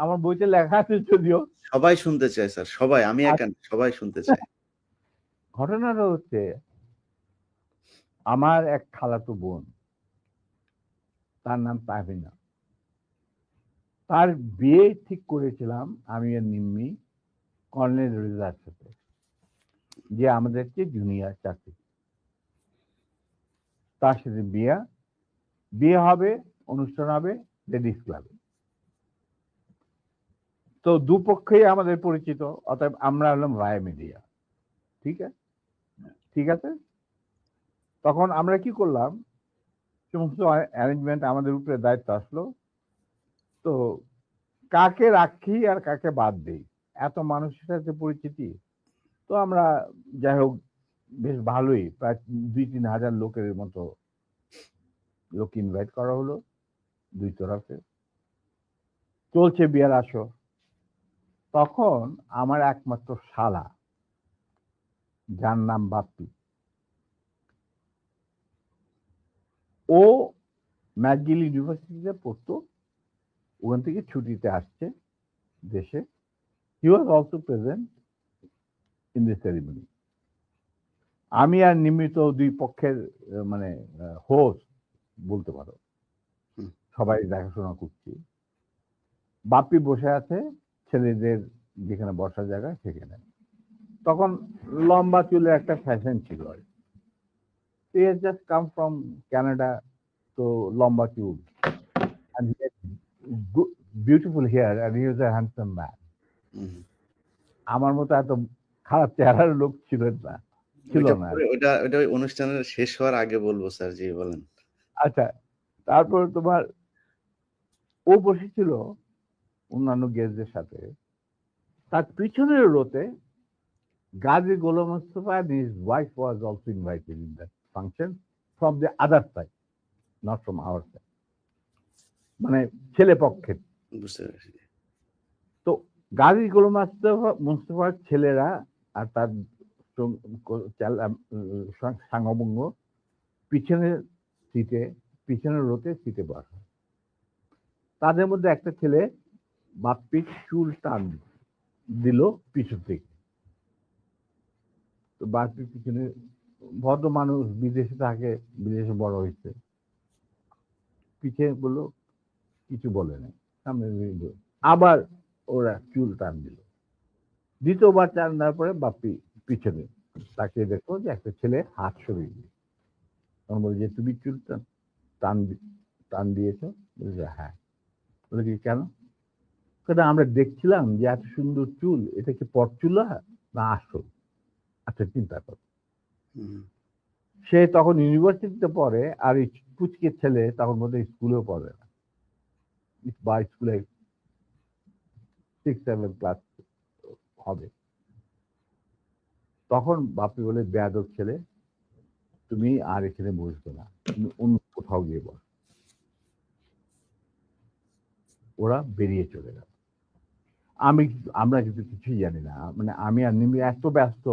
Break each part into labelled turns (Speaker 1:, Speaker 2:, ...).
Speaker 1: আমার বইতে লেখা আছে যদিও।
Speaker 2: সবাই শুনতে চায় স্যার, সবাই, আমি একা না, সবাই শুনতে চায়।
Speaker 1: ঘটনাটা হচ্ছে আমার এক খালাতো বোন, তার নাম তাহমিনা। তার বিয়ে ঠিক করেছিলাম আমি আর নিম্মি কর্নেল রেজার সাথে, যে আমাদের চেয়ে জুনিয়র চাকরি। তার সাথে বিয়ে হবে, অনুষ্ঠান হবে লেডিস ক্লাবে। তো দুপক্ষেই আমাদের পরিচিত, অতএব আমরা হলাম ভায়া মিডিয়া। ঠিক আছে, ঠিক আছে। তখন আমরা কি করলাম, সমস্ত অ্যারেঞ্জমেন্ট আমাদের উপরে দায়িত্ব আসলো। তো কাকে রাখি আর কাকে বাদ দেই, এত মানুষের সাথে পরিচিতি। তো আমরা যাই হোক বেশ ভালোই, প্রায় 2-3 হাজার লোকের মতো লোক ইনভাইট করা হলো দুই তরফে। চলছে বিয়ার আসর। তখন আমার একমাত্র শালা, যার নাম বাপ্পি, ও ম্যাকগিল ইউনিভার্সিটিতে পড়তো, ওখান থেকে ছুটিতে আসছে দেশে। He was also present in this ceremony. আমি আর নিমিত দুই পক্ষের মানে হোস্ট বলতে পারো, সবাই দেখাশোনা করছি। বাপ্পি বসে আছে ছেলেদের যেখানে বসার জায়গা সেখানে। তখন লম্বা চুলের একটা ফ্যাশন ছিল। He has just come from Canada, তো লম্বা চুল, and he had beautiful hair, and he was a handsome man. আমার মতো এত খারাপ চেহারার লোক ছিল না।
Speaker 2: ওটা অনুষ্ঠানের শেষ হওয়ার আগে বলবো স্যার, জি বলেন।
Speaker 1: আচ্ছা, তারপর তোমার ও বসেছিল অন্যান্য গেস্টদের সাথে। তার পিছনের রোতে গাজী গোলাম Mustafa and his wife was also invited in that function from the other side, not from our side, মানে ছেলে পক্ষের।
Speaker 2: বুঝতে পেরেছি।
Speaker 1: তো গাজী গোলাম মুস্তফার ছেলেরা আর তার সাঙ্গবঙ্গ পিছনের সিটে, পিছনের রোতে সিটে বসা। তাদের মধ্যে একটা ছেলে বাপ্পির চুল টান দিল পিছন থেকে। তো বাপ্পির পিছনে, ভদ্র মানুষ, বিদেশে থাকে, বিদেশে বড় হয়েছে, পিছিয়ে বললো, কিছু বলে নাই, সামনে আবার ওরা চুল টান দিল। দ্বিতীয়বার টান দেওয়ার পরে বাপ্পি পিছনে তাকিয়ে দেখো যে একটা ছেলে হাত সরিয়ে দিল। তখন বলে যে তুমি চুল টান দিয়েছ? বলছে হ্যাঁ। বলে কি কেন? সেটা আমরা দেখছিলাম যে এত সুন্দর চুল, এটা কি পরচুলা না আসল? আচ্ছা চিন্তা কর। সে তখন ইউনিভার্সিটিতে পড়ে, আর এই পুচকে ছেলে তখন বোধহয় স্কুলেও পড়ে না, বা স্কুলে 6-7 ক্লাস হবে। তখন বাপি বলে, বেয়াদব ছেলে, তুমি আর এখানে বসবে না, তুমি অন্য কোথাও গিয়ে বস। ওরা বেরিয়ে চলে গেল। আমরা কিন্তু কিছুই জানি না, মানে আমি আর নিমি এত ব্যস্ত,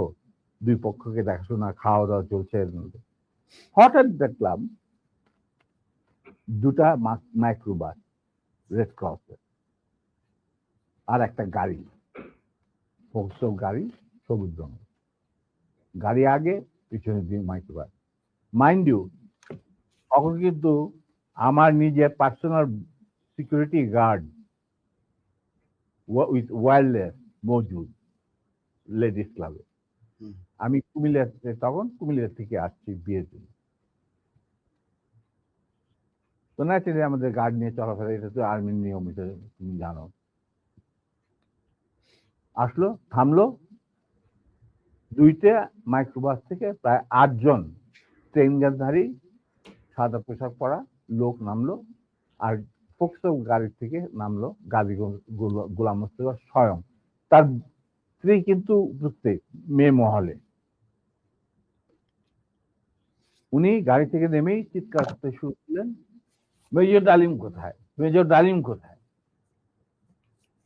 Speaker 1: দুই পক্ষকে দেখাশোনা, খাওয়া দাওয়া চলছে। হঠাৎ দেখলাম দুটা মাইক্রোবাস, রেড ক্রসের, আর একটা গাড়ি, গাড়ি, সবুজ রঙের গাড়ি আগে, পিছনে দিয়ে মাইক্রোবাস। মাইন্ড ইউ, তখন কিন্তু আমার নিজের personal security guard with wireless মজুদ লেডিস ক্লাবে। আমি কুমিল্লা থেকে আসছি বিয়ের জন্য। তো ন্যাচারালি আমাদের গার্ড নিয়ে চলাফেরা, এটা তো আর্মির নিয়ম, এটা তুমি জানো। আসলো, থামলো, দুইটা মাইক্রোবাস থেকে প্রায় 8 জন ট্রেনগারধারী সাদা পোশাক পরা লোক নামলো, আর ফোকসো গাড়ি থেকে নামলো গাজী গোলাম মোস্তফা স্বয়ং। তার স্ত্রী কিন্তু উপস্থিত মেয়ে মহলে। উনি গাড়ি থেকে নেমেই চিৎকার করতে শুরু করলেন, মেজর ডালিম কোথায়, মেজর ডালিম কোথায়,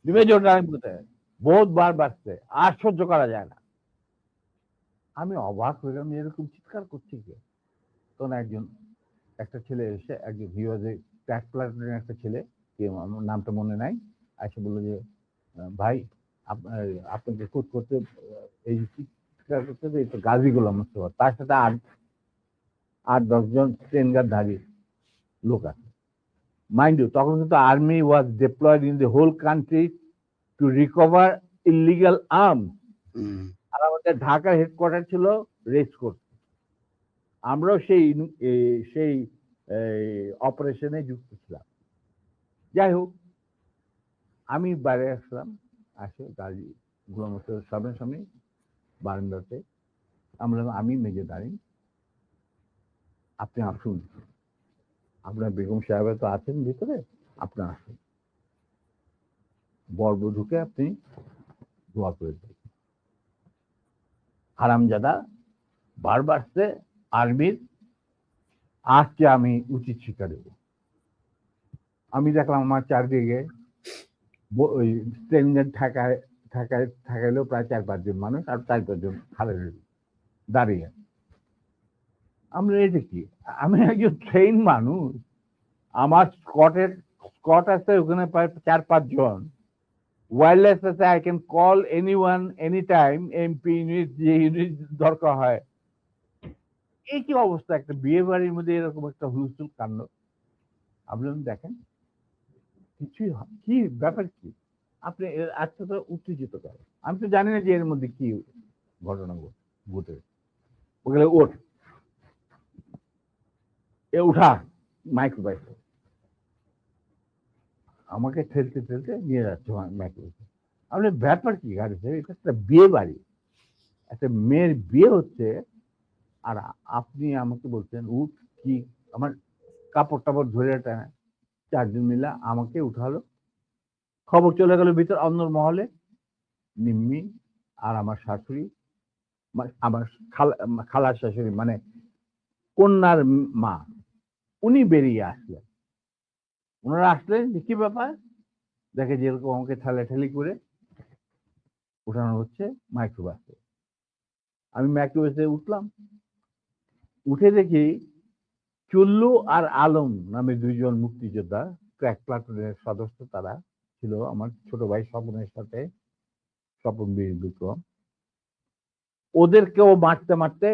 Speaker 1: মেজর ডালিম কোথায়? বহুতবার বাড়ছে, আর সহ্য করা যায় না। আমি অবাক হয়ে গেলাম, এরকম চিৎকার করছি কে? তখন একটা ছেলে এসে, একজন হিওয়াজে ট্যাক প্লাটুনের একটা ছেলে, কে আমার নামটা মনে নাই, এসে বললো যে ভাই আপনাকে কোট করতে এই চিৎকার করতে এই তো গাজী গোলাম মোস্তফা, তার সাথে আট 10 জন ট্রেনগারধারী লোক আছে। মাইন্ড ইউ, তখন কিন্তু army was deployed in the whole country to recover illegal arms. আর আমাদের ঢাকার হেডকোয়ার্টার ছিল রেস কোর্ট। আমরাও সেই অপারেশনে যুক্ত ছিলাম। যাই হোক, আমি বাইরে আসলাম, আসে গাড়ি গোলাম মোস্তফার সামনাসামনি বারান্দাতে। আমি মেজে দাঁড়িয়ে, আপনি আসুন, আপনার বেগম সাহেব তো আছেন ভিতরে, আপনি আসুন, বরবধূকে আপনি দোয়া করে দেন। হারামজাদা বারবার সে আর্মির আজকে আমি উচিত শিক্ষা দেব। আমি দেখলাম আমার চারদিকে ওই ট্রেনের ঠেকাইলেও প্রায় 4-5 জন মানুষ, আর 4-5 জন খালে দাঁড়িয়ে। আমরা এটা কি, আমি একজন ট্রেন মানুষ, আমার স্কট আছে ওখানে প্রায় 4-5 জন, ওয়্যারলেস আছে, I can call anyone any time, MP unit যে ইউনিট দরকার হয়। এই কি অবস্থা, একটা বিয়ে বাড়ির মধ্যে এরকম একটা হুলস্থুল কাণ্ড। আপনি দেখেন কিছুই কি ব্যাপার কি, আপনি আজকে তো উত্তেজিত করেন। আমি তো জানি না যে এর মধ্যে কি ঘটনা ঘটে। ওগুলো ওঠ, এ উঠা, মাইক্রোবাইস আমাকে ঠেলতে ঠেলতে নিয়ে যাচ্ছে মাইক্রোবাইস। আপনি ব্যাপার কি গাড়িতে, এটা একটা বিয়ে বাড়ি, একটা মেয়ের বিয়ে হচ্ছে, আর আপনি আমাকে বলছেন উঠ কি, আমার কাপড় টাপড় ধরে টানে 4 জন মিলে আমাকে উঠালো। খবর চলে গেল ভিতর অন্য মহলে, নিম্মি আর আমার শাশুড়ি, আমার খালার শাশুড়ি মানে কন্যার মা, উনি বেরিয়ে আসলেন। ওনারা আসলেন যে কি ব্যাপার, দেখে যেরকম আমাকে ঠেলাঠেলি করে উঠানো হচ্ছে মাইক্রোবাসে। আমি মাইক্রোবাসে উঠলাম, উঠে দেখি চুল্লু আর আলম নামে 2 জন মুক্তিযোদ্ধা, ক্র্যাক প্লাটুনের সদস্য, তারা ছিল আমার ছোট ভাই স্বপনের সাথে, স্বপন বীর বিক্রম। ওদেরকেও মারতে মারতে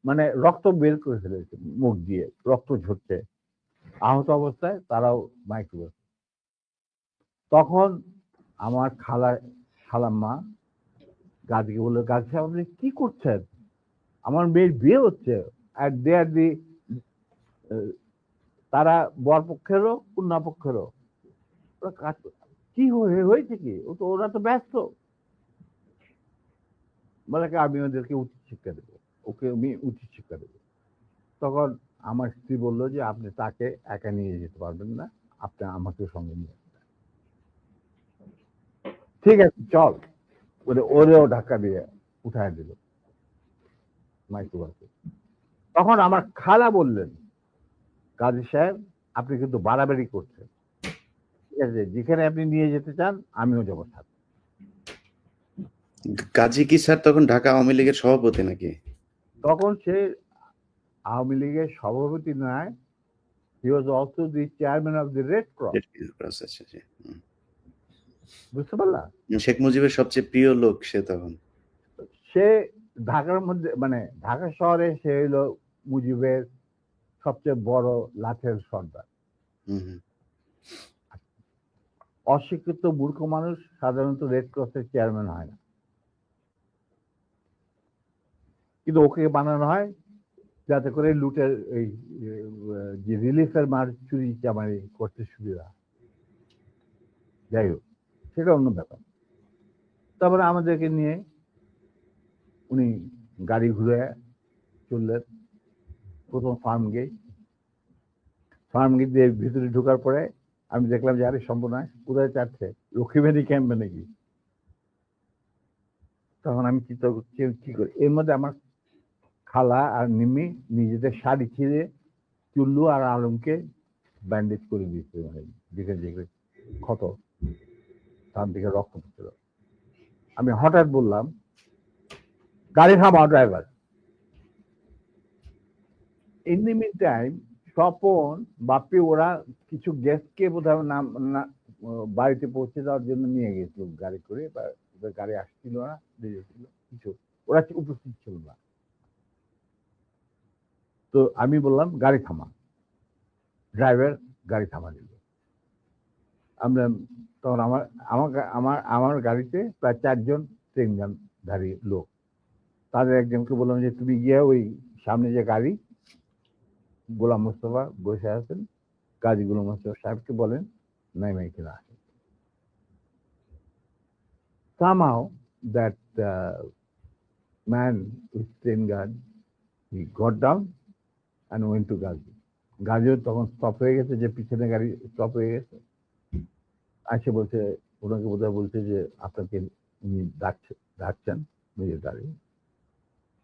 Speaker 1: মানে রক্ত বের করে ফেলেছে, মুখ দিয়ে রক্ত ঝরছে, আহত অবস্থায় তারাও মাইক্রোবাস। তখন আমার খালাম্মা গাজীকে বললো, গাজী সাহেব আপনি কি করছেন, আমার মেয়ের বিয়ে হচ্ছে, আর দে আর দি, তারা বর পক্ষেরও কন্যা পক্ষেরও, কি হয়েছে কি, ওরা তো ব্যস্ত। বলে আমি ওদেরকে উচিত শিক্ষা দেবো, ওকে আমি উচিত শিক্ষা দেবো। তখন আমার স্ত্রী বললো যে আপনি তাকে একা নিয়ে যেতে পারবেন না, আপনি আমাকে সঙ্গে নিয়ে আসবেন। ঠিক আছে চল, ওরেও ধাক্কা দিয়ে উঠায় দিল মাইক্রোবাসে। তখন আমার খালা বললেন, কাজী সাহেব আপনি কিন্তু বাড়াবাড়ি করছেন, ঠিক আছে, যেখানে আপনি নিয়ে যেতে চান আমিও যাবো সাথে।
Speaker 2: গাজী কি স্যার তখন ঢাকা আওয়ামী লীগের সভাপতি নাকি?
Speaker 1: তখন সে আওয়ামী লীগের সভাপতি নয়, he was also the chairman of the Red Cross। বুঝতে পারলা?
Speaker 2: শেখ মুজিবের সবচেয়ে প্রিয় লোক সে তখন।
Speaker 1: সে ঢাকার মধ্যে মানে ঢাকা শহরে সে হলো মুজিবের সবচেয়ে বড় লাঠের সর্দার। অশিক্ষিত মূর্খ মানুষ সাধারণত রেড ক্রসের চেয়ারম্যান হয় না, কিন্তু ওকে বানানো হয় যাতে করে লুটের এই যে রিলিফের মার চুরি চামারি করতে সুবিধা। যাই হোক, সেটা অন্য ব্যাপার। তারপরে আমাদেরকে নিয়ে উনি গাড়ি ঘুরে চললেন প্রথম ফার্ম গেট দিয়ে ভিতরে ঢোকার পরে আমি দেখলাম যে আরে সম্পূর্ণায় কোথায় চাচ্ছে, লক্ষ্মীবাড়ি ক্যাম্পে নাকি। তখন আমি চিন্তা করছি কি করি, এর মধ্যে আমার খালা আর নিম্মি নিজেদের শাড়ি ছিঁড়ে চুল্লু আর আলমকে ব্যান্ডেজ করে দিয়েছে, মানে দিকে ক্ষত, তার দিকে রক্ত পড়ছিল। আমি হঠাৎ বললাম, গাড়ি থামাও driver. In the mean time Swapan Bapi ওরা কিছু গেস্টকে বোধহয় নাম বাড়িতে পৌঁছে দেওয়ার জন্য নিয়ে গেছিল গাড়ি করে, বা ওদের গাড়ি আসছিল না, দেরি ছিল কিছু, ওরা উপস্থিত ছিল না। তো আমি বললাম গাড়ি থামা, ড্রাইভার গাড়ি থামা দিল। আমরা তখন আমার আমার আমার আমার গাড়িতে প্রায় 4 জন ট্রেন গানধারী লোক, তাদের একজনকে বললাম যে তুমি গিয়ে ওই সামনে যে গাড়ি, গোলাম মোস্তফা বসে আছেন, কাজী গোলাম মোস্তফা সাহেবকে বলেন নাইমা এখানে আসেন। Somehow that man with train guard, he got down and went to Gazi. গাজিও তখন স্টপ হয়ে গেছে, যে পিছনে গাড়ি স্টপ হয়ে গেছে। আসে বলছে, ওনাকে বোধহয় বলছে যে আপনাকে উনি ডাকছেন নিজের গাড়ি।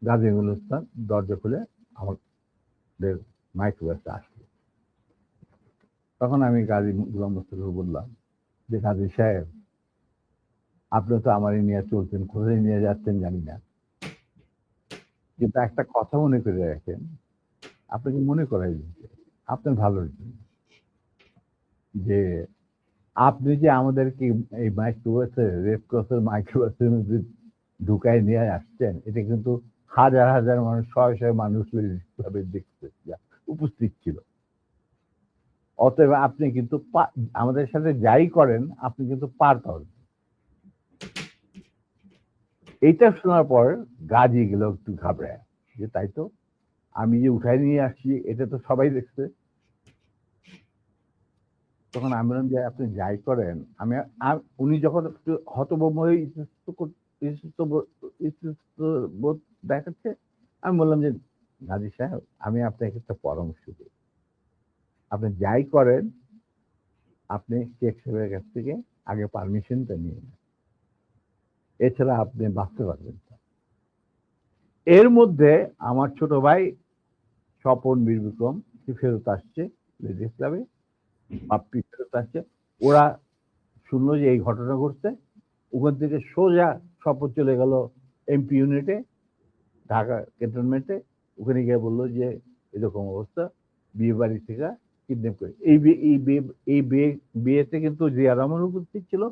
Speaker 1: গাজী গুলিস্তান দরজা খুলে আমাদের মাইক্রোবাসে আসলো। তখন আমি গাজী গোলাম মোস্তফাকে বললাম যে গাজী সাহেব, আপনি তো আমারই নিয়ে চলছেন, কোথায় নিয়ে যাচ্ছেন জানি না, কিন্তু একটা কথা মনে করে রাখেন, আপনাকে মনে করাই দিচ্ছে আপনার ভালোর জন্য, যে আপনি যে আমাদেরকে এই মাইক্রোবাসে, রেড ক্রসের মাইক্রোবাসের মধ্যে ঢুকায় নিয়ে আসছেন, এটা কিন্তু হাজার হাজার মানুষ, শয়ে শয়ে মানুষ ভাবে দেখতে উপস্থিত ছিল। অতএব আপনি কিন্তু আমাদের সাথে যাই করেন, আপনি কিন্তু পার পাবেন। এইটা শোনার পর গাজী গেল একটু ঘাবড়ায়, যে তাই তো, আমি যে উঠাই নিয়ে আসছি এটা তো সবাই দেখছে। তখন আমি বললাম যে আপনি যাই করেন, উনি যখন একটু হতভম্ব হয়ে বোধ দেখাচ্ছে, আমি বললাম যে গাজী সাহেব, আমি আপনাকে একটা পরামর্শ দিই, আপনি যাই করেন, আপনি শেখ সাহেবের কাছ থেকে আগে পারমিশনটা নিয়ে নেন, এছাড়া আপনি বাঁচতে পারবেন না। এর মধ্যে আমার ছোট ভাই স্বপন বীর বিক্রম ফেরত আসছে লেডিস ক্লাবে, বাপ্পি ফেরত আসছে। ওরা শুনলো যে এই ঘটনা ঘটছে, ওখান থেকে সোজা স্বপন চলে গেল এমপি ইউনিটে, ঢাকা ক্যান্টনমেন্টে। ওখানে গিয়ে বললো যে এরকম অবস্থা, বিয়ে বাড়ি থেকে কিডন্যাপ করে। এই বিয়েতে কিন্তু জিয়া রহমান উপস্থিত ছিল,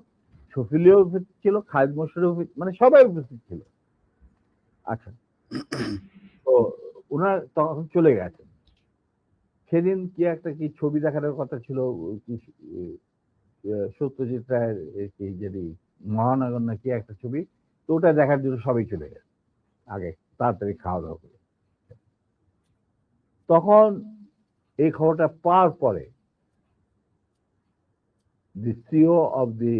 Speaker 1: শফিলিও উপস্থিত ছিল, খালেদ মোশাররফ, মানে সবাই উপস্থিত ছিল। আচ্ছা, তো ওনারা তখন চলে গেছেন। সেদিন কি একটা কি ছবি দেখানোর কথা ছিল, সত্যজিৎ রায়ের কি যদি মহানগর না কি একটা ছবি, তো ওটা দেখার জন্য সবাই চলে গেছে আগে তাড়াতাড়ি খাওয়া দাওয়া করে। তখন এই খবরটা পাওয়ার পরে the CEO of the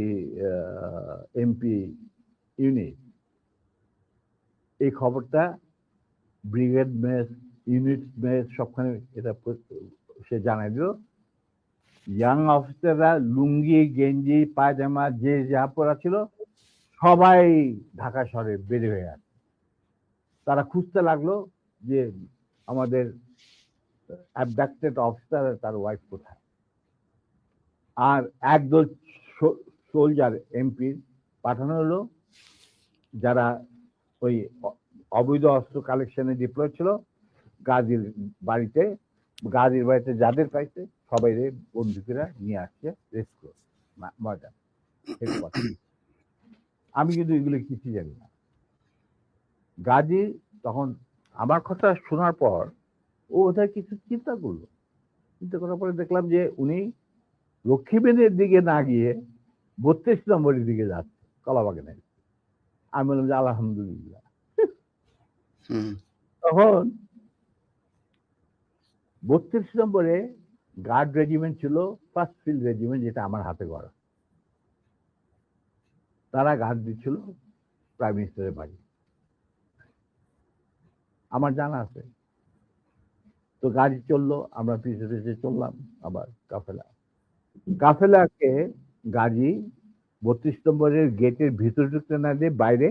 Speaker 1: MP unit এই খবরটা ব্রিগেড মেস, ইউনিট মেস সবখানে এটা সে জানাই দিল। ইয়াং অফিসাররা লুঙ্গি গেঞ্জি পায়জামা যে যা পরা ছিল সবাই ঢাকা শহরে বের হয়ে আসে। তারা খুঁজতে লাগলো যে আমাদের অ্যাবডাক্টেড অফিসার তার ওয়াইফ কোথায়। আর একদল সোলজার এমপির পাঠানো হলো, যারা ওই অবৈধ অস্ত্র কালেকশনে ডিপ্লয় ছিল, গাজীর বাড়িতে যাদের পাইছে সবাই বন্দুকেরা নিয়ে আসছে রেস্ট মজা। আমি কিন্তু এগুলো কিছু জানি না। গাজী তখন আমার কথা শোনার পর ও ওদের কিছু চিন্তা করলো, চিন্তা করার পরে দেখলাম যে উনি লক্ষ্মীবেনের দিকে না গিয়ে 32 নম্বরের দিকে যাচ্ছে, কলাবাগানের। আমি বললাম যে আলহামদুলিল্লাহ। তখন 32 নম্বরে গার্ড রেজিমেন্ট ছিল, ফার্স্ট ফিল্ড রেজিমেন্ট, যেটা আমার হাতে গড়া। তারা গার্ড দিচ্ছিল প্রাইম মিনিস্টারের বাড়ি, আমার জানা আছে। তো গাড়ি চললো, আমরা পিছিয়ে পিছিয়ে চললাম। আবার কাফেলাকে গাজী 32 নম্বরের গেটের ভিতরে ঢুকতে না দিয়ে বাইরে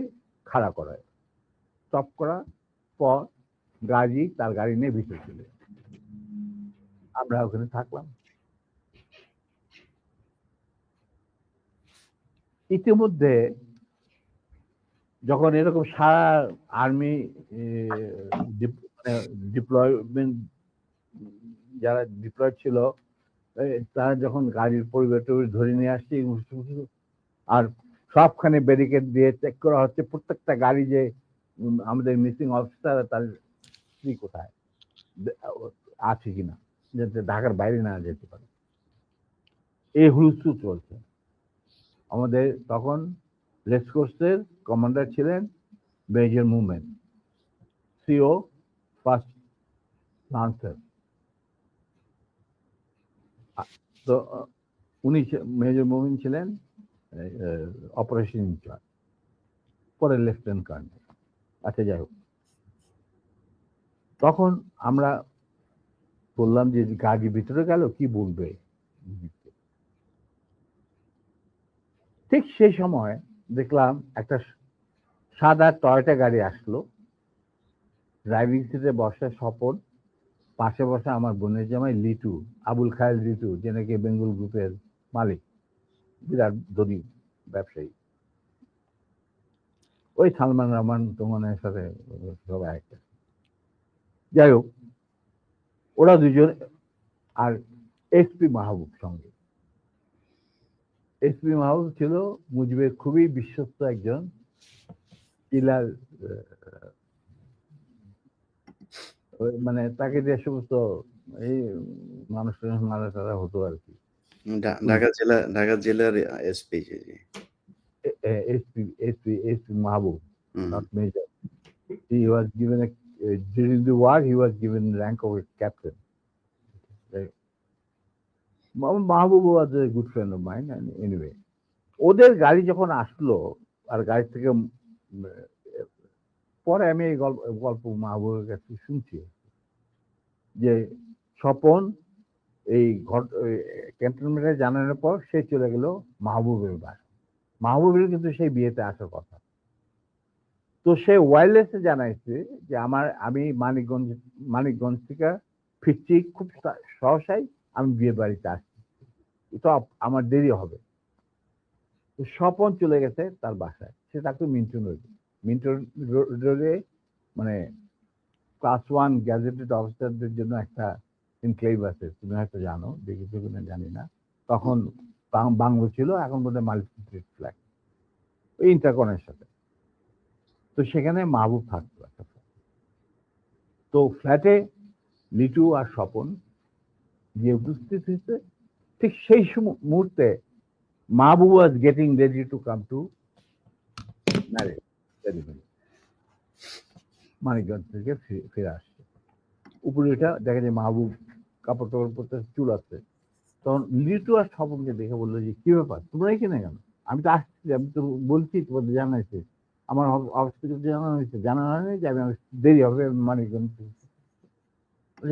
Speaker 1: খাড়া করায়, স্টপ করার পর গাজী তার গাড়ি নিয়ে ভিতরে চলে, আমরা ওখানে থাকলাম। ইতিমধ্যে যখন এরকম সারা আর্মি ডিপ্লয়মেন্ট, যারা ডিপ্লয়েড ছিল তারা যখন গাড়ির পরিবেশ ধরে নিয়ে আসছে আর সবখানে ব্যারিকেড দিয়ে চেক করা হচ্ছে প্রত্যেকটা গাড়ি যে আমাদের মিসিং অফিসার তার স্ত্রী কোথায় আছে কিনা, যাতে ঢাকার বাইরে না যেতে পারে। এই হুলস্থুল চলছে। আমাদের তখন রেসকোর্সের কমান্ডার ছিলেন major movement, CO first lancer. তো উনি মেজর মুভমেন্ট ছিলেন অপারেশন ইনচার্জ, পরে লেফটেন্যান্ট কর্নেল। আচ্ছা, যাই হোক, তখন আমরা বললাম যে গাড়ি ভিতরে গেল কি বলবে। ঠিক সেই সময় দেখলাম একটা সাদা টয়োটা গাড়ি আসলো, ড্রাইভিং সিটে বসে স্বপন, পাশে বসে আমার বোনের জামাই লিটু, আবুল খায়ের লিটু, যে নাকি বেঙ্গল গ্রুপের মালিক, বিরাট ধনী ব্যবসায়ী। ওই সালমান রহমান তোমানের সাথে সবাই একটা। যাই হোক, ওরা দুজন আর এসপি মাহবুব সঙ্গে। এসপি মাহবুব ছিল মুজিবের খুবই বিশ্বস্ত একজন কিলার, মানে তাকে যে সমস্ত এই মানুষ মারা টারা হতো আর কি।
Speaker 2: ঢাকা জেলার SP.
Speaker 1: SP Mahbub, not major. He was given during the war he was given rank of a captain. Mahbub was a good friend of mine, and anyway, ওদের গাড়ি যখন আসলো আর গাড়ি থেকে পরে আমি এই গল্প মাহবুবের কাছে শুনছি যে স্বপন এই ক্যান্টনমেন্টে জানানোর পর সে চলে গেল মাহবুবের বাসা। মাহবুবের কিন্তু সেই বিয়েতে আসার কথা। তো সে ওয়্যারলেসে জানাইছে যে আমি মানিকগঞ্জ থেকে ফিরছি খুব সহসাই, আমি বিয়ে বাড়িতে আসছি, তো আমার দেরি হবে। তো স্বপন চলে গেছে তার বাসায়। সে তাকে মিন্টন রোডে মানে ক্লাস 1 গ্যাজেটেড অফিসারদের জন্য একটা এনক্লেভ আছে, তুমি হয়তো জানো, দেখেছো কিনা জানি না। তখন বাংলো ছিল, এখন বোধহয় মাল্টিপ্লেক্স ফ্ল্যাট, ওই ইন্টারকনের সাথে। তো সেখানে মাহবুব থাকতো একটা। তো ফ্ল্যাটে লিটু আর স্বপন গিয়ে উপস্থিত হয়েছে। ঠিক সেই মুহূর্তে Mahbub was getting ready to come to marriage ceremony. Manikganj থেকে ফিরে আসছে। উপরে এটা দেখা যায় মাহবুব কাপড় টাপড় পরতে, চুল আছে। তখন লিটু আর স্বপনকে দেখে বললো যে কি ব্যাপার, তোমরা এখানে কেন? আমি তো আসছি, আমি তো বলছি তোমাদের জানাইছি, আমার অফিস থেকে জানানো হয়েছে, জানানো হয়নি যে আমি দেরি হবে মানিকগঞ্জ।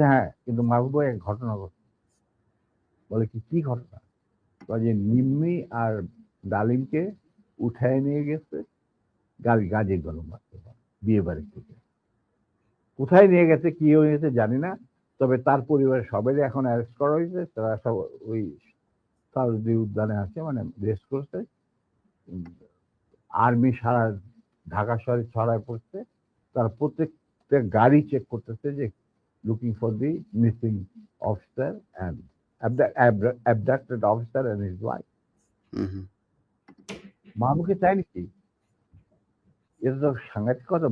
Speaker 1: হ্যাঁ, কিন্তু মাহবুব এক ঘটনা ঘটছে। বলে কি ঘটনা? যে নিম্মি আর ডালিমকে উঠায় নিয়ে গেছে গাজী গরম বিয়ে বাড়ি থেকে। কোথায় নিয়ে গেছে, কি হয়েছে জানি না, তবে তার পরিবারের সবাই এখন অ্যারেস্ট করা হয়েছে। তারা সব ওই সাউদি উদ্যানে আছে, মানে রেস্ট করছে। আর্মি সারা ঢাকা শহরে ছড়ায় পড়ছে। তারা প্রত্যেকটা গাড়ি চেক করতেছে যে looking for the missing officer and abducted officer and his wife. মাহবুবকে চাই নাকি? এটা তো সাংঘাতিক কথা।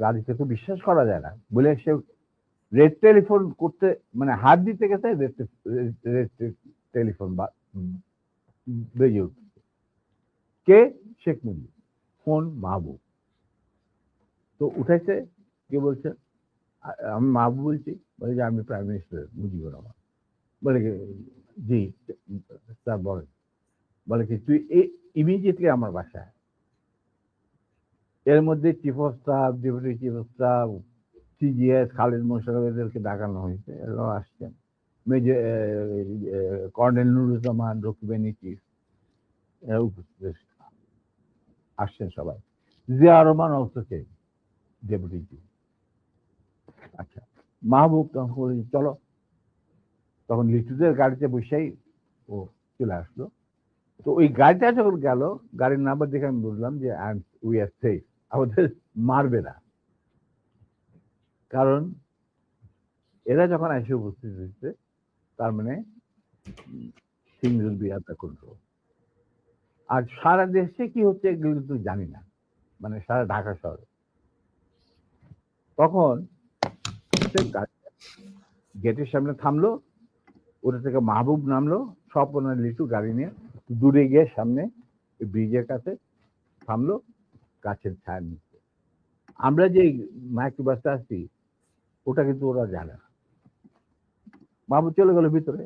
Speaker 1: গাড়িকে তো বিশ্বাস করা যায় না বলে সে রেড টেলিফোন করতে, মানে হাত দিতে গেছে, রেড টেলিফোন বেজে উঠছে। কে? শেখ মুজিব। ফোন মাহবুব। তো উঠাইছে, কে বলছে? আমি মাহবুব বলছি। বলে যে আমি প্রাইম মিনিস্টার মুজিবুর রহমান। বলে কি? জি স্যার বলেন। বলে কি তুই ইমিডিয়েটলি আমার বাসায়। এর মধ্যে chief of staff, deputy chief of staff, CGS, Khalid Mosharraf, এদেরকে ডাকানো হয়েছে, এরাও আসছেন। মেজর কর্নেল নুরুজ্জামান, রকিবানী চিফ, এরা উপস্থিত আসছেন সবাই। জিয়া রহমান অলসো কে ডেপুটি চিফ। আচ্ছা, মাহবুব তখন বলে চলো। তখন লিটুদের গাড়িতে বসেই ও চলে আসলো। তো ওই গাড়িটা যখন গেল, গাড়ির নাম্বার দেখে আমি বুঝলাম যে উই আর সেফ, আমাদের মারবে না। কারণ এরা যখন এসে উপস্থিত হয়েছে, তার মানে things will be under control. আর সারা দেশে কি হচ্ছে এগুলো কিন্তু জানি না, মানে সারা ঢাকা শহরে। তখন গেটের সামনে থামলো, ওটা থেকে মাহবুব নামলো, স্বপনের লিটু গাড়ি নিয়ে দূরে গিয়ে সামনে ব্রিজের কাছে থামলো, গাছের ছায়া নিচ্ছে। আমরা যে মাইক্রো বাসে আসছি ওটা কিন্তু ওরা জানে না। মাহবুব চলে গেল ভিতরে।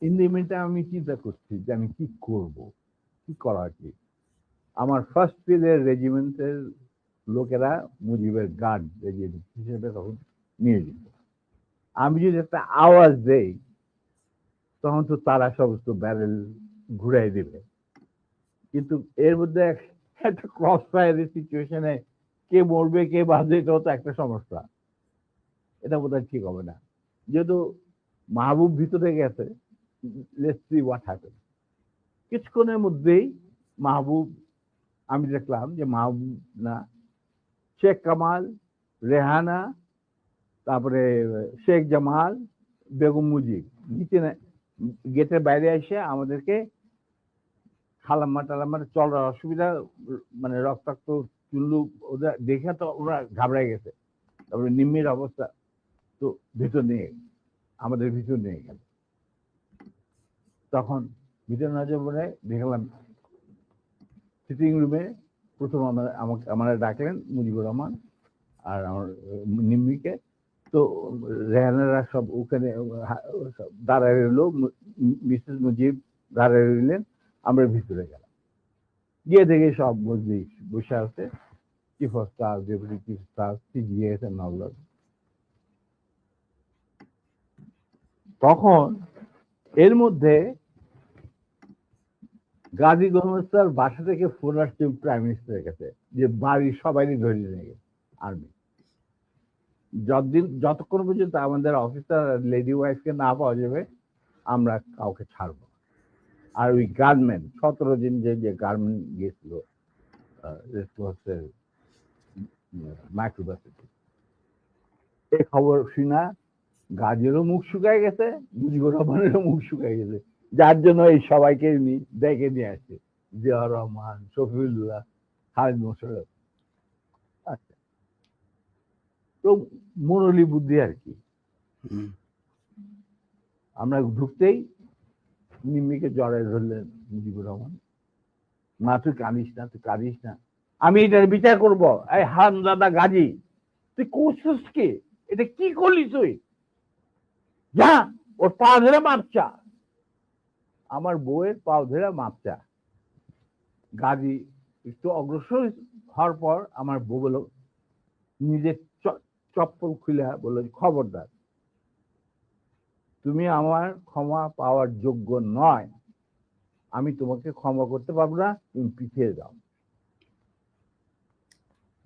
Speaker 1: ইন দি মিনটা আমি চিন্তা করছি যে আমি কি করব, কি করা কি। আমার ফার্স্ট ফিল্ডের রেজিমেন্টের লোকেরা মুজিবের গার্ড রেজিমেন্ট হিসেবে তখন নিয়োজিত। আমি যদি একটা আওয়াজ দেই তখন তো তারা সমস্ত ব্যারেল ঘুরাই দেবে, কিন্তু এর মধ্যে একটা ক্রস ফায়ারের সিচুয়েশনে কে মরবে কে বাঁচবে এটাও তো একটা সমস্যা। এটা বোধহয় ঠিক হবে না। যেহেতু মাহবুব ভিতরে গেছে, লেটস সি হোয়াট হ্যাপেন। কিছুক্ষণের মধ্যেই মাহবুব, আমি দেখলাম যে মাহবুব না, শেখ কামাল, রেহানা, তারপরে শেখ জামাল, বেগম মুজিব নিচে গেটের বাইরে এসে আমাদেরকে খালাম্মা টালাম্মা চলার অসুবিধা, মানে রক্তাক্ত চুল্লু ওদের দেখে তো ওরা ঘাবড়ায় গেছে। তারপরে নিম্মির অবস্থা তো ভিতর নিয়ে আমাদের ভিতর নিয়ে গেল। তখন ভিতর নজর পড়ে দেখলাম সিটিং রুমে প্রথম আমাকে ডাকলেন মুজিবুর রহমান আর আমার নিম্মিকে। তো রেহানারা সব ওখানে দাঁড়ায় রইল, মিসেস মুজিব দাঁড়ায় রইলেন, আমরা ভিতরে গেলাম। গিয়ে দেখে সব মজলিস বসে আছে, chief of staff, deputy chief staff, CGS and all. তখন এর মধ্যে গাজী মোহাম্মদ স্যার বাসা থেকে ফোন আসছে প্রাইম মিনিস্টারের কাছে যে বাড়ির সবাই ধরে নিয়ে গেছে আর্মি। যতক্ষণ পর্যন্ত আমাদের অফিসার লেডি ওয়াইফকে না পাওয়া যাবে আমরা কাউকে ছাড়বো। আর ওই গার্মেন্ট 17 দিন যে গার্মেন্ট গেছিল মাইক্রোবাসে, এই খবর শুনা গাজীরও মুখ শুকায় গেছে, মুজিবুর রহমানেরও মুখ শুকায় গেছে, যার জন্য এই সবাইকে ডেকে নিয়ে আসছে, জিয়া রহমান, শফিউল্লাহ, খালিদ মোশাররফ। আচ্ছা, তো মুরলী বুদ্ধি আর কি। আমরা ঢুকতেই নিম্মিকে জড়ায় ধরলেন মুজিবুর রহমান, মা তুই কাঁদিস না, তুই কাঁদিস না, আমি এটার বিচার করবো। এই হারামজাদা গাজী, তুই করছিস কি? এটা কি করলি তুই? যা ওর পা ধরে মাপচা। আমার বউয়ের পা ধরে মাপচা। গাজী একটু অগ্রসর হওয়ার পর আমার বউ বলল, নিজের চপ্পল খুলে বলল, খবরদার, তুমি আমার ক্ষমা পাওয়ার যোগ্য নয়, আমি তোমাকে ক্ষমা করতে পারবো না, তুমি পিছিয়ে যাও।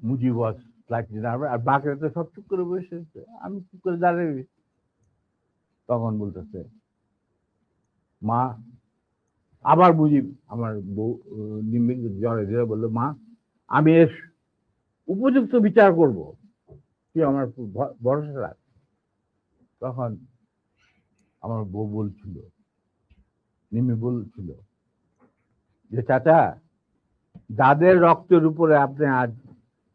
Speaker 1: মুজিব ওয়াজ লাইকলি নার্ভাস, আর বাকিরা তো সব চুপ করে বসে, আমি চুপ করে দাঁড়িয়ে। তখন বলতেছে মা, আবার মুজিব আমার বউ নিম্মিক জ্বরে ধরে বললো, মা আমি এর উপযুক্ত বিচার করব, তুই আমার ভরসা রাখ। তখন আমার বউ বলছিল, নিম্মি বলছিল যে চাচা, যাদের রক্তের উপরে আপনি আজ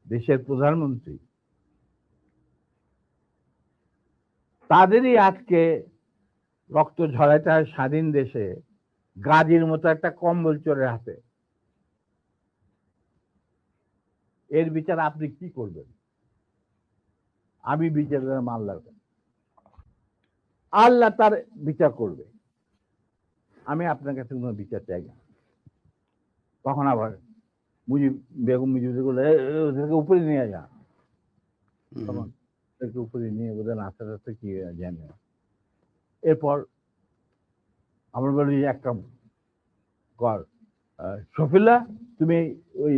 Speaker 1: দেশের প্রধানমন্ত্রী, তাদেরই আজকে রক্ত ঝরাইতে হয় স্বাধীন দেশে গাজীর মতো একটা কম্বল চোরের হাতে। এর বিচার আপনি কি করবেন? আমি বিচার করে মানলাম, আল্লাহ তার বিচার করবে, আমি আপনার কাছে কোনো বিচার চাই না। তখন আবার মুজিব বেগম মুজিব ওদেরকে উপরে নিয়ে যা, তখন ওদেরকে উপরে নিয়ে ওদের আস্তে আস্তে কি জানে। এরপর আমরা বলি এক কাম কর, শফিল্লা তুমি ওই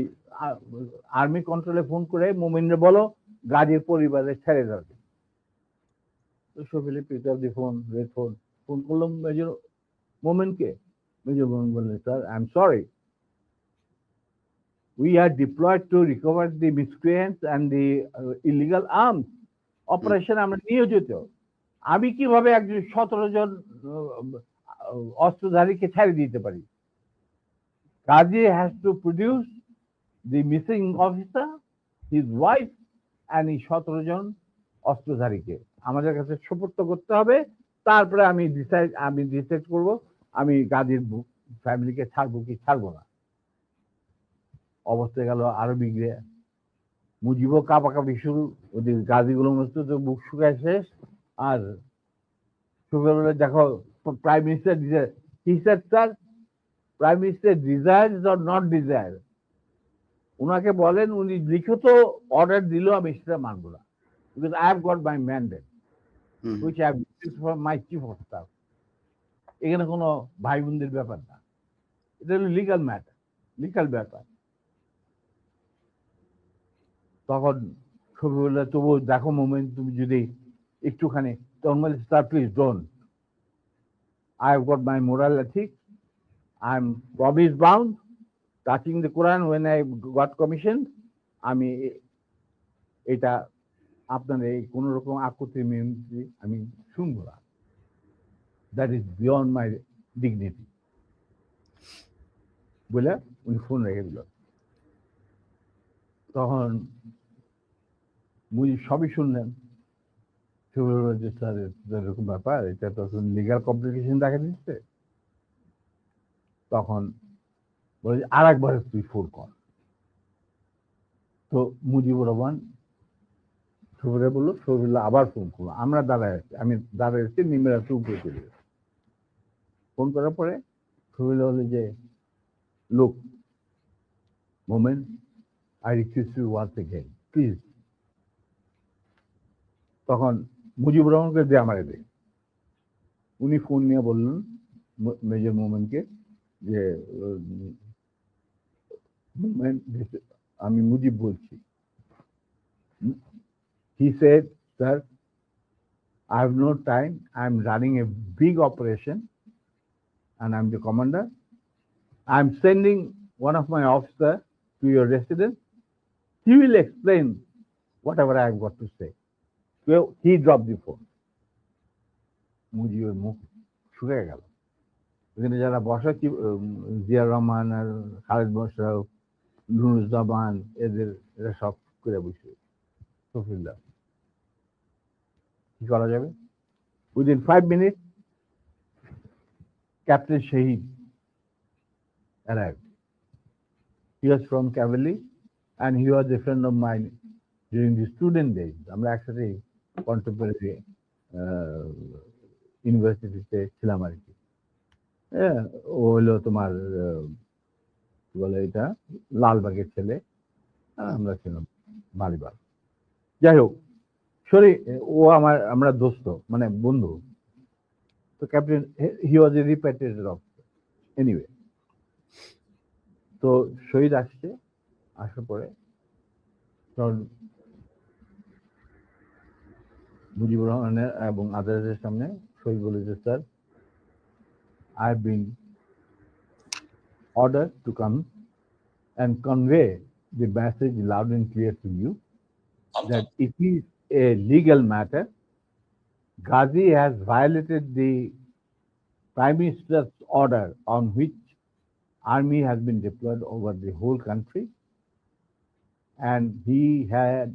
Speaker 1: আর্মি কন্ট্রোলে ফোন করে মোমিনরে বলো গাজীর পরিবারে ছেড়ে যাবে। তো শফিলে পিক আপ দি ফোন, রেড ফোন করলাম মেজর মোমেনকে। মেজর মোমেন বললেন, sir I am sorry, we are deployed to recover the miscreants and the illegal arms operation, আমরা নিয়োজিত, আমি কিভাবে একজন 17 জন অস্ত্রধারীকে ছেড়ে দিতে পারি? Kazi has to produce the missing officer, his wife and এই 17 জন অস্ত্রধারীকে আমাদের কাছে সুপর্দ করতে হবে। তারপরে আমি ডিসাইড করব আমি গাজীর ফ্যামিলিকে ছাড়বো কি ছাড়বো না। অবস্থা গেল আরো বিগড়ে, মুজিবও কাঁপাকাঁপি শুরু, ওদের গাজীগুলো মতো তো বুক শুকায় শেষ। আর সকালবেলা দেখো prime minister sir prime minister desires or not desire, ওনাকে বলেন উনি লিখিত অর্ডার দিল আমি সেটা মানবো না, because I have got my mandate which I have received from my chief of staff. এখানে কোনো ভাই বোনদের ব্যাপার না, এটা হলো লিগাল ম্যাটার, লিগাল ব্যাপার। তখন সকালবেলা তবু দেখো মোমেন্ট, তুমি যদি একটুখানি তখন sir please don't, I have got my moral ethics, I am promise bound, touching the Quran when I got commissioned, আমি এটা আপনার এই কোন রকম আকুতি মিনতি আমি শুনবো না, that is beyond my dignity বলে উনি ফোন রেখে দিল। তখন মুজিব সবই শুনলেন, যে স্যার এরকম ব্যাপার, এটা তো লিগাল কমপ্লিকেশন দেখা দিচ্ছে। তখন বলে আর একবার তুই ফোন কর। তো মুজিবুর রহমান সবরে বললো, সবরুল্লাহ আবার ফোন করলো, আমরা দাঁড়ায় আছি, আমি দাঁড়ায় আছি নিমের হাতে উপরে চলে গেছে। ফোন করার পরে সবরুল্লাহ বলে যে লোক moment, I request you once again please. তখন মুজিবুর রহমানকে দে আমারে দে, উনি ফোন নিয়ে বললেন মেজর মোমেন্টকে যে আমি মুজিব বলছি। He said, sir, I have no time, I am running a big operation and I am the commander. I am sending one of my officers to your residence. He will explain whatever I have got to say. So he dropped the phone. মুজিবের মুখ শুকে গেল। এখানে যারা বসা জিয়া রহমান আর খালেদ মোশাররফ, নুরুজ্জামান, এরা সব করে বসে সফিল্লাহ কি করা যাবে। Within 5 minutes Captain Shahid arrived. He was from cavalry and he was a friend of mine during the student days. আমরা একসাথে কন্টেম্পোরারি ইউনিভার্সিটিতে ছিলাম আর কি। ও হলো তোমার কি বলে এটা লালবাগের ছেলে, আমরা ছিলাম মালিবাগ। যাই হোক, সরি, ও আমরা দোস্ত মানে বন্ধু। তো captain he was a repatriated officer anyway. তো শহীদ আসছে, আসার পরে তখন মুজিবুর রহমানের এবং আদালতের সামনে শহীদ বলেছে, sir I have been ordered to come and convey the message loud and clear to you that it is a legal matter. Ghazi has violated the Prime Minister's order on which army has been deployed over the whole country, and he had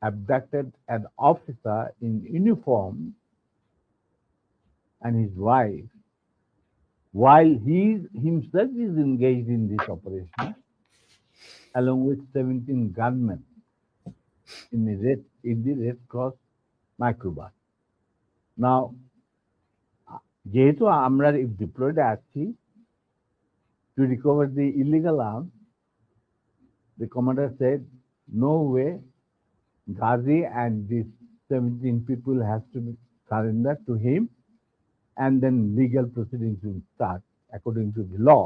Speaker 1: abducted an officer in uniform and his wife while he himself is engaged in this operation along with 17 gunmen in the Red Cross microbus. Now, যেহেতু আমরা deployed আছি to recover the illegal arms, the commander said, no way, Ghazi and these 17 people has to be surrendered to him and then legal proceedings will start according to the law.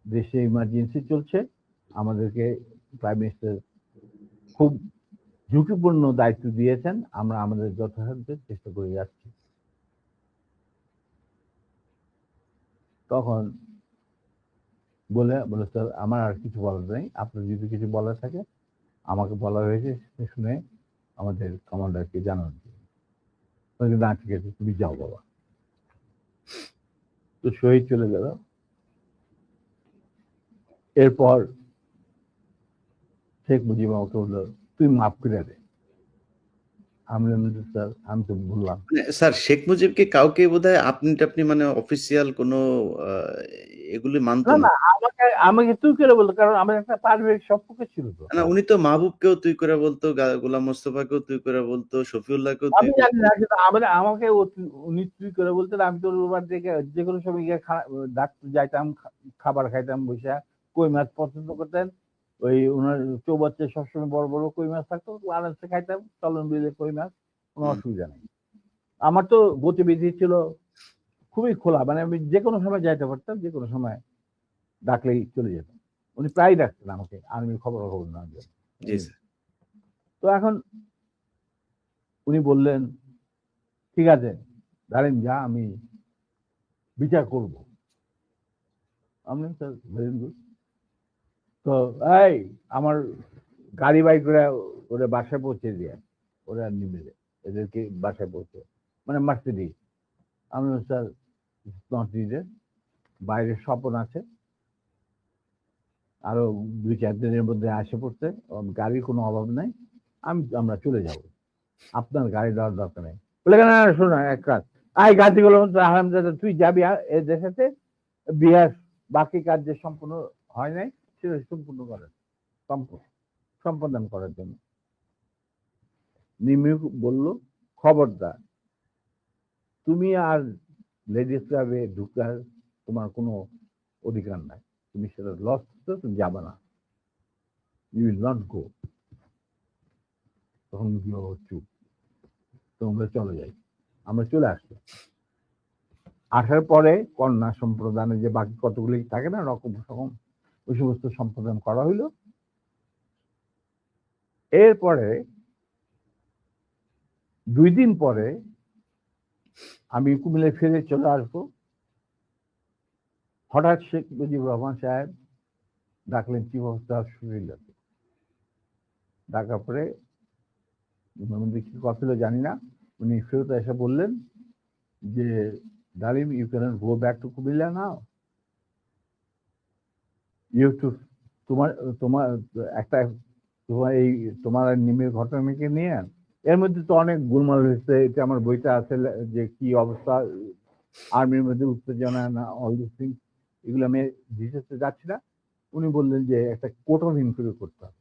Speaker 1: দেশে emergency চলছে, আমাদেরকে prime minister খুব ঝুঁকিপূর্ণ দায়িত্ব দিয়েছেন, আমরা আমাদের যথাসাধ্য চেষ্টা করে যাচ্ছি। তখন বলে স্যার আমার আর কিছু বলার নেই, আপনার যদি কিছু বলার থাকে আমাকে বলা হয়েছে শুনে আমাদের কমান্ডারকে জানানো জন্য। না ঠিক আছে, তুমি যাও বাবা। তো শহীদ চলে গেল। এরপর শেখ মুজিব আমাকে বললো, তুই মাফ করে দে। আমি বললাম, স্যার আমি তো বললাম।
Speaker 2: স্যার শেখ মুজিবকে কাউকে বোধহয় আপনি মানে অফিসিয়াল কোনো এগুলি মানতো
Speaker 1: না
Speaker 2: না।
Speaker 1: না, আমাকে তুই করে বলতো, কারণ আমার একটা পারিবারিক সম্পর্ক ছিল তো।
Speaker 2: না, উনি তো মাহবুবকেও তুই করে বলতো, গোলাম মোস্তফাকেও তুই করে বলতো, শফিউল্লাহকেও তুই
Speaker 1: আমি
Speaker 2: করে
Speaker 1: জানি না, কিন্তু আমাকে উনি তুই করে বলতেন। আমি তো ওর বাড়ি থেকে যে কোনো সময় গিয়ে ডাক্তার যাইতাম, খাবার খাইতাম বসে। কই মাছ পছন্দ করতেন, ওই ওনার চৌবাচ্চে সবসময় বড় বড় কই মাছ থাকতো, আরামসে খাইতাম, চলন বিলে কই মাছ, কোনো অসুবিধা নেই। আমার তো গতিবিধি ছিল খুবই খোলা, মানে আমি যে কোনো সময় যাইতে পারতাম, যে কোনো সময় ডাকলেই চলে যেতাম। উনি প্রায় ডাকতেন আমাকে আর্মির খবর নেওয়ার জন্য।
Speaker 2: জি স্যার।
Speaker 1: তো এখন উনি বললেন, ঠিক আছে দাঁড়েন, যা আমি বিচার করব। আমি স্যার ভেরি গুড। তো এই আমার গাড়ি বাই করে ওরা বাসায় পৌঁছে দিয়ে, ওরা নিবে এদেরকে বাসায় পৌঁছে, মানে মার্সিডিজ। আমি স্যার নট নিডেড, বাইরে স্বপন আছে, আরো 2-4 দিনের মধ্যে আসে পড়ছে, গাড়ির কোনো অভাব নাই, আমরা চলে যাব, আপনার গাড়ি দেওয়ার দরকার নেই। বলে না শোনো এক কাজ, আই গাড়িগুলো আরামদাদা তুই যাবি এদের সাথে বিহার, বাকি কাজ যে সম্পূর্ণ হয় নাই সেটা সম্পূর্ণ করার সম্পাদন করার জন্য। নিমি বলল, খবরদার তুমি আর লেডিস ক্লাবে ঢুকার তোমার কোনো অধিকার নাই, তুমি সেটা লস করছো, তুমি যাবে না, ইউ উইল নট গো। তখন চুপ, তোমরা চলে যাই। আমরা চলে আসলো। আসার পরে কন্যা সম্প্রদানে যে বাকি কতগুলি থাকে না রকম রকম, ওই সমস্ত সম্প্রদান করা হইল। এরপরে 2 দিন পরে আমি কুমিল্লায় ফিরে চলে আসবো। হঠাৎ শেখ মুজিবুর রহমান সাহেব ডাকলেন চিফ অফ স্টাফ শফিউল্লাহকে। ডাকার পরে কি কথা ছিল জানি না, উনি ফেরত এসে বললেন যে Dalim, you can go back to Comilla now, you to তোমার তোমার একটা তোমার এই তোমার নিমের ঘটনাকে নিয়ে এর মধ্যে তো অনেক গোলমাল হয়েছে। এটা আমার বইটা আছে, যে কি অবস্থা আর্মির মধ্যে উত্তেজনা না, অল দিস থিং, এগুলো আমি ডিটেলসে যাচ্ছি না। উনি বললেন যে একটা কোর্ট অফ ইনকোয়ারি করতে হবে।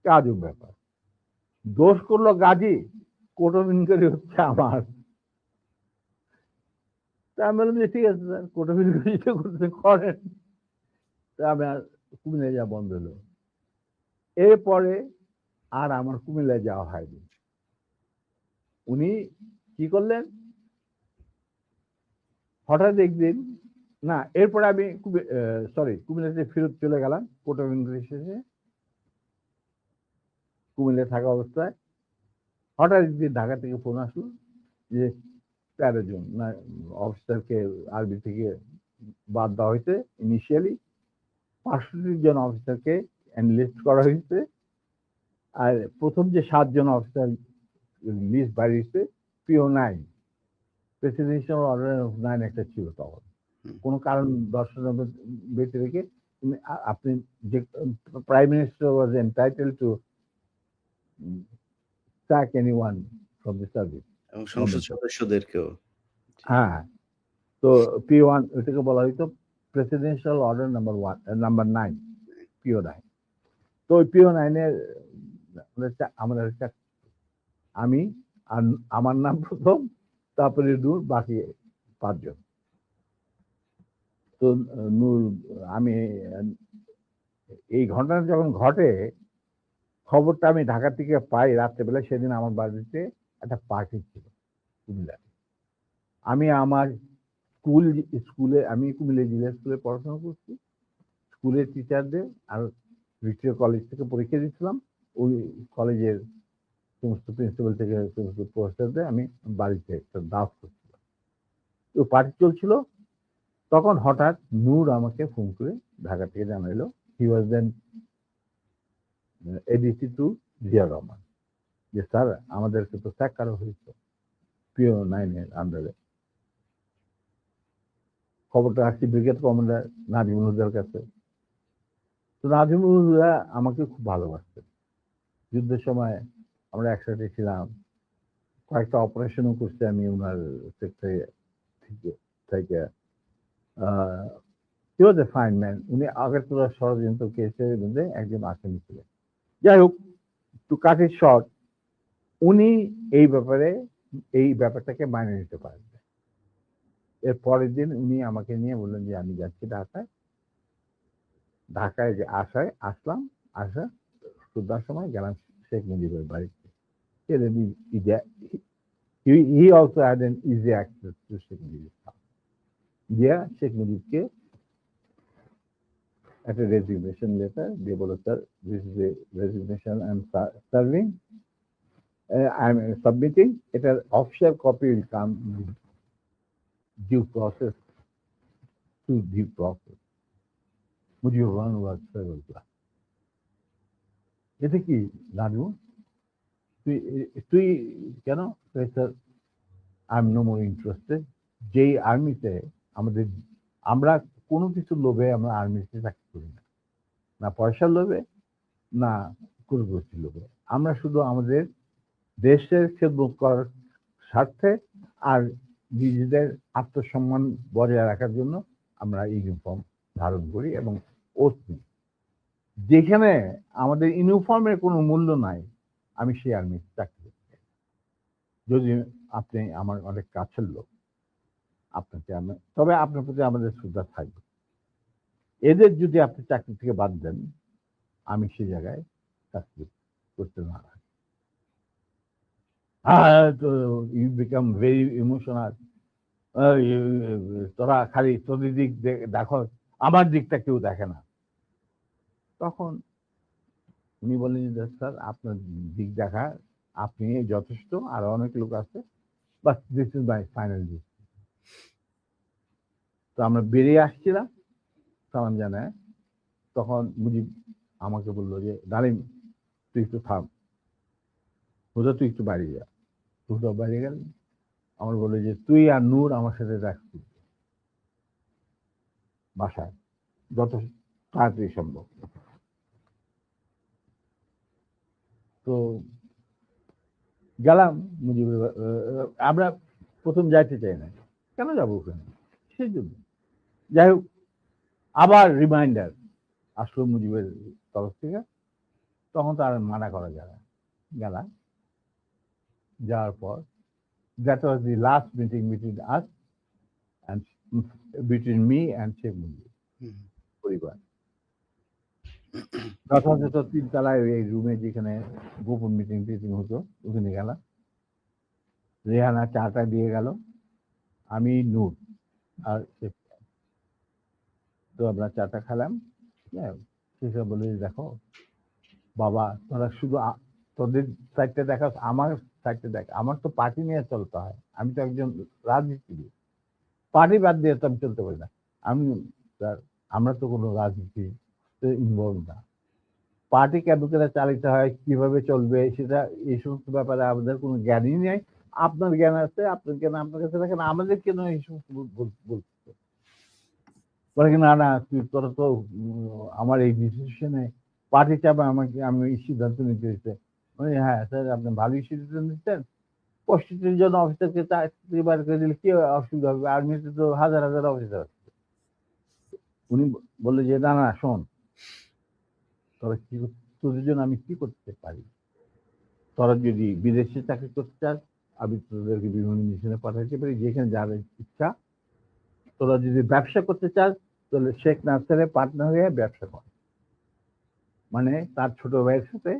Speaker 1: আজব ব্যাপার, দোষ করলো গাজী, কোর্ট অফ ইনকোয়ারি হচ্ছে আমার। তা আমি বললাম যে ঠিক আছে স্যার, কোর্ট অফ ইনকোয়ারি করতে করেন। তা আমার কুমিল্লায় যাওয়া বন্ধ হলো। এরপরে আর আমার কুমিল্লায় যাওয়া হয়নি। উনি কি করলেন, হঠাৎ একদিন, না এরপরে আমি কুমিল্লাতে ফেরত চলে গেলাম কোর্ট অফ ইনকোয়ারি শেষে। কুমিল্লায় থাকা অবস্থায় হঠাৎ একদিন ঢাকা থেকে ফোন আসলো যে 13 জন না অফিসারকে আর্মি থেকে বাদ দেওয়া হয়েছে। ইনিশিয়ালি 65 জন অফিসারকে এনলিস্ট করা হয়েছে, আর প্রথম যে 7 জন অফিসার লিস্ট বাড়িয়েছে, PO9 প্রেসিডেন্সিয়াল অর্ডার 9 একটা ছিল তখন, কোনো কারণ দর্শানোর ব্যক্তি রেখে আপনি যে prime minister was entitle to sack anyone from the service,
Speaker 2: এবং সংসদ সদস্যদেরকেও।
Speaker 1: হ্যাঁ। তো P1 ওইটাকে বলা হইতো প্রেসিডেন্সিয়াল অর্ডার নাম্বার 9, PO9। তো ওই PO9 এর আমাদের আমি আর আমার নাম প্রথম, তারপরে নূর, বাকি 5 জন। তো নূর, আমি এই ঘটনা যখন ঘটে খবরটা আমি ঢাকা থেকে পাই রাত্রেবেলা। সেদিন আমার বাড়িতে একটা পার্টি ছিল কুমিল্লায়। আমি আমার স্কুলে আমি কুমিল্লা জিলা স্কুলে পড়াশোনা করছি, স্কুলের টিচারদের আর ভিক্টোরিয়া কলেজ থেকে পরীক্ষা দিচ্ছিলাম। ওই কলেজের সমস্ত প্রিন্সিপাল থেকে সমস্ত প্রফেসরদের আমি বাড়িতে একটা দাওয়াত করছিলাম। তো পার্টি চলছিল, তখন হঠাৎ নূর আমাকে ফোন করে ঢাকা থেকে জানাইলো, হি ওয়াজ দেন এডিসি টু জিয়া রহমান, যে স্যার আমাদেরকে তো স্যাক করা হয়েছে পিও 9 এর আন্ডারে। খবরটা আসছে ব্রিগেড কমান্ডার নাজিমুল হুদার কাছে। তো নাজিমুল হুদা আমাকে খুব ভালোবাসতেন। যুদ্ধের সময় আমরা একসাথে ছিলাম, কয়েকটা অপারেশনও করছি আমি ওনার সেক্টরে থেকে। হি ওয়াজ এ ফাইন ম্যান। উনি আগরতলা ষড়যন্ত্র কেসের মধ্যে একজন আসামি ছিলেন। যাই হোক, টু কাট ইট শর্ট, উনি এই ব্যাপারটাকে মাইনে নিতে পারেন। এর পরের দিন উনি আমাকে নিয়ে বললেন যে আমি যাচ্ছি ঢাকায়। ঢাকায় যে আসলাম, সন্ধ্যার সময় গেলাম শেখ মুজিবের বাড়িতে। He also had an easy access to Sheikh মুজিবের house. গিয়া শেখ মুজিবকে একটা রেজিগনেশন লেটার দিয়ে বলো, sir this is a resignation I am serving, I am submitting, এটার official copy will come due process to due process. Mujibur Rahman was several class. এতে কি রাজু, তুই কেন? Sir I am no more interested. যেই আর্মিতে আমরা কোনো কিছুর লোভে আমরা আর্মিতে চাকরি করি না, না পয়সার লোভে, না কুলগোষ্ঠীর লোভে। আমরা শুধু আমাদের দেশের খেদমত করার স্বার্থে আর নিজেদের আত্মসম্মান বজায় রাখার জন্য আমরা ইউনিফর্ম ধারণ করি এবং ওত নিই। যেখানে আমাদের ইউনিফর্মের কোনো মূল্য নাই, আমি সেই আর্মি চাকরি করতে। যদি আপনি আমার অনেক কাছের লোক, তবে আপনার প্রতি আমাদের শ্রদ্ধা থাকবে। এদের যদি আপনি চাকরি থেকে বাদ দেন, আমি সেই জায়গায় চাকরি করতে না। You become very emotional. তোরা খালি তোদের দিক দেখো, আমার দিকটা কেউ দেখে না। তখন উনি বলেন যে স্যার আপনার দিক দেখা আপনি যথেষ্ট, আর অনেক লোক আছে, but this is my final decision. তো আমরা বেরিয়ে আসছিলাম সালাম জানায়, তখন মুজিব আমাকে বললো যে ডালিম তুই একটু থাম, হুদা তুই একটু বাড়ি যা। হুদা বাড়ি গেল। আমার বললো যে তুই আর নূর আমার সাথে রাখছি বাসায় যত তাড়াতাড়ি সম্ভব। তো গেলাম মুজিবের, আমরা প্রথম যাইতে চাই না, কেন যাবো ওখানে, সেই জন্য। যাই হোক, আবার রিমাইন্ডার আসলো মুজিবের তরফ থেকে, তখন তো আর মানা করা যায় না। গেলাম, যাওয়ার পর that was the last meeting between us and between me and Sheikh Mujib পরিবার। যথাযথ 3 তলায় এই রুমে যেখানে গোপন মিটিং হতো, ওখানে গেলাম। রেহানা চাটা দিয়ে গেল, আমি নূর আর তো আমরা চাটা খেলাম। সেসব বলে দেখো বাবা, তোরা শুধু তোদের সাইডটা দেখা, আমার সাইডটা দেখ, আমার তো পার্টি নিয়ে চলতে হয়, আমি তো একজন রাজনীতিবিদ, পার্টি বাদ দিয়ে তো আমি চলতে পারি না। আমি স্যার, আমরা তো কোনো রাজনীতি ইনভলভ না, পার্টি কেন করে চালিত হয়, কিভাবে চলবে, সেটা এই সমস্ত ব্যাপারে আমাদের কোনো জ্ঞানই নেই। আপনার জ্ঞান আছে, আপনার জ্ঞান আপনার কাছে রাখেন, আমাদের কেন এই সমস্ত বলতে? বলে কি না না, তোরা তো আমার এই ডিসিশনে পার্টি চাপে আমাকে, আমি এই সিদ্ধান্ত নিতে হচ্ছে। হ্যাঁ স্যার, আপনি ভালোই সিদ্ধান্ত নিচ্ছেন, 65 জন অফিসারকে চাকরি বার করে দিলে কি অসুবিধা হবে, আর্মিতে তো হাজার হাজার অফিসার আছে। উনি বললো যে না না শোন, তোরা কি, তোদের জন্য আমি কি করতে পারি, তোরা যদি বিদেশে চাকরি করতে চাস আমি তোদেরকে বিভিন্ন মিশনে পাঠাতে পারি, যেখানে যাদের ইচ্ছা। তোরা যদি ব্যবসা করতে চাস তাহলে শেখ নাসেরের পার্টনার হয়ে ব্যবসা কর, মানে তার ছোট ভাইয়ের সাথে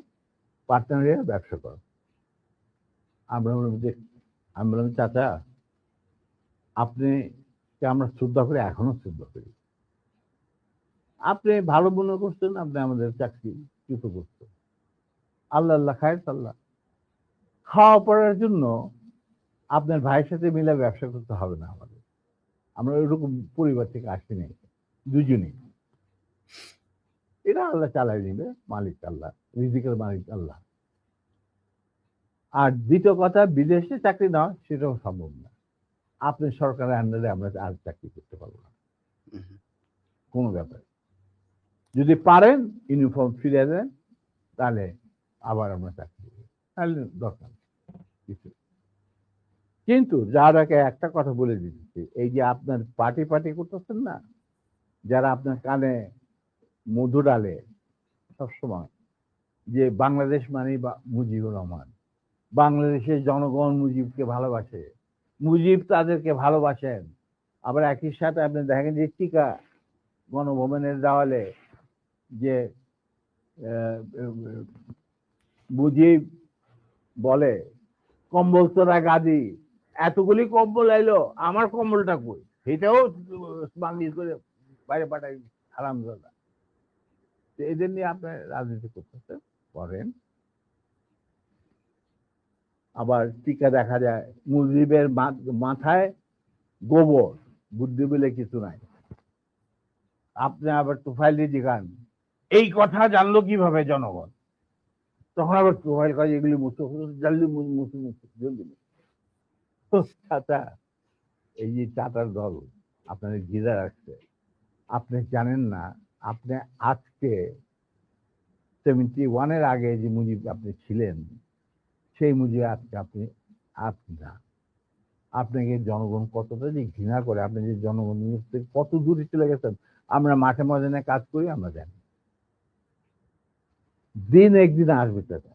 Speaker 1: পার্টনার হয়ে ব্যবসা কর। আমরা বললাম যে, আমি বললাম চাচা আপনি আমরা শ্রদ্ধা করি, এখনো শ্রদ্ধা করি, আপনি ভালো মনে করছেন, আপনি আমাদের চাকরি চ্যুত করছেন, আল্লাহ আল্লাহ খায় আল্লাহ, খাওয়া পড়ার জন্য আপনার ভাইয়ের সাথে মিলে ব্যবসা করতে হবে না আমাদের, আমরা ওইরকম পরিবার থেকে আসি নাই দুজনেই, এটা আল্লাহ চালাই নিবে, মালিক আল্লাহ, রিজিকের মালিক আল্লাহ। আর দ্বিতীয় কথা, বিদেশে চাকরি নেওয়া সেটাও সম্ভব না। আপনি সরকারের আন্ডারে আমরা আর চাকরি করতে পারবো না,
Speaker 2: হুম,
Speaker 1: কোনো ব্যাপারে। যদি পারেন ইউনিফর্ম ফিরে দেন, তাহলে আবার আমরা চাকরি দেবো, তাহলে দরকার নেই কিছু। কিন্তু যারাকে একটা কথা বলে দিচ্ছি, এই যে আপনার পার্টি করতেছেন না, যারা আপনার কানে মধু ডালে সবসময়, যে বাংলাদেশ মানে মুজিবুর রহমান, বাংলাদেশের জনগণ মুজিবকে ভালোবাসে, মুজিব তাদেরকে ভালোবাসেন। আবার একই সাথে আপনি দেখেন যে টিকা গণভবনের দেওয়ালে যে আহ, মুজিব বলে কম্বল তোরা গাদি, এতগুলি কম্বল এলো, আমার কম্বলটা কই, সেটাও বাংলিশ করে বাইরে পাঠাই হারামজাদা। তো এদের নিয়ে আপনি রাজনীতি করতেছেন, করেন। আবার টিকা দেখা যায় মুজিবের মাথায় গোবর, বুদ্ধি বলে কিছু নাই। আপনি আবার তোফাইলি জিগান এই কথা জানলো কিভাবে জনগণ, তখন আবার তোফাইল কাজ এগুলি মুছে জানলি মুছে জলদি চাচা, এই যে টাটার দল আপনাদের ঘিরে রাখছে, আপনি জানেন না, আপনি আজকে 71-এর আগে যে মুজিব আপনি ছিলেন, সেই মুজিব আজকে আপনি না। আপনাকে জনগণ কতটা যে ঘৃণা করে, আপনি যে জনগণ থেকে কত দূরে চলে গেছেন, আমরা মাঠে ময়দানে কাজ করি, আমরা জানি। দিন একদিন আসবে তারা,